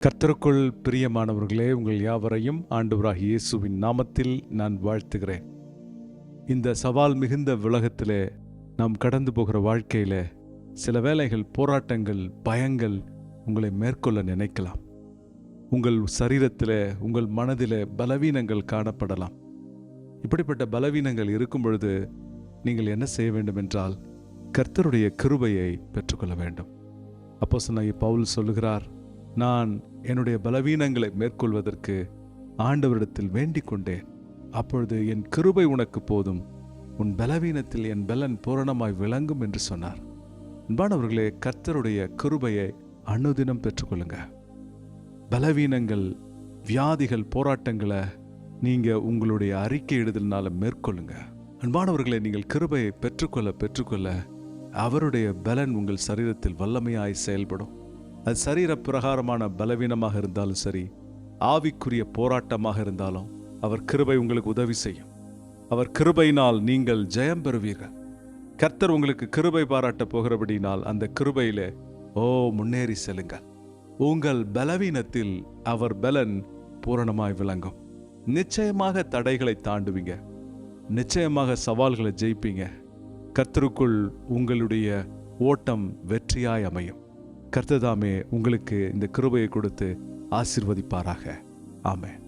கர்த்தருக்குள் பிரியமானவர்களே, உங்கள் யாவரையும் ஆண்டவராகிய இயேசுவின் நாமத்தில் நான் வாழ்த்துகிறேன். இந்த சவால் மிகுந்த உலகத்திலே நாம் கடந்து போகிற வாழ்க்கையில சில வேளைகள் போராட்டங்கள், பயங்கள் உங்களை மேற்கொள்ள நினைக்கலாம். உங்கள் சரீரத்தில், உங்கள் மனதில் பலவீனங்கள் காணப்படலாம். இப்படிப்பட்ட பலவீனங்கள் இருக்கும் பொழுது நீங்கள் என்ன செய்ய வேண்டும் என்றால், கர்த்தருடைய கிருபையை பெற்றுக்கொள்ள வேண்டும். அப்போஸ்தலனாகிய பவுல் சொல்லுகிறார், நான் என்னுடைய பலவீனங்களை மேற்கொள்வதற்கு ஆண்டவரிடத்தில் வேண்டிக் கொண்டேன். அப்பொழுது என் கிருபை உனக்கு போதும், உன் பலவீனத்தில் என் பலன் பூரணமாய் விளங்கும் என்று சொன்னார். அன்பானவர்களே, கர்த்தருடைய கிருபையை அனுதினம் பெற்றுக்கொள்ளுங்க. பலவீனங்கள், வியாதிகள், போராட்டங்களை நீங்க உங்களுடைய அறிக்கையிடுதலினால மேற்கொள்ளுங்க. அன்பானவர்களே, நீங்கள் கிருபையை பெற்றுக்கொள்ள அவருடைய பலன் உங்கள் சரீரத்தில் வல்லமையாய் செயல்படும். அது சரீர பிரகாரமான பலவீனமாக இருந்தாலும் சரி, ஆவிக்குரிய போராட்டமாக இருந்தாலும் அவர் கிருபை உங்களுக்கு உதவி செய்யும். அவர் கிருபையினால் நீங்கள் ஜெயம் பெறுவீர்கள். கர்த்தர் உங்களுக்கு கிருபை பாராட்ட போகிறபடினால் அந்த கிருபையிலே முன்னேறி செல்லுங்கள். உங்கள் பலவீனத்தில் அவர் பலன் பூரணமாய் விளங்கும். நிச்சயமாக தடைகளை தாண்டுவீங்க. நிச்சயமாக சவால்களை ஜெயிப்பீங்க. கர்த்தருக்குள் உங்களுடைய ஓட்டம் வெற்றியாய் அமையும். கர்த்தர் தாமே உங்களுக்கு இந்த கிருபையை கொடுத்து ஆசீர்வதிப்பாராக. ஆமென்.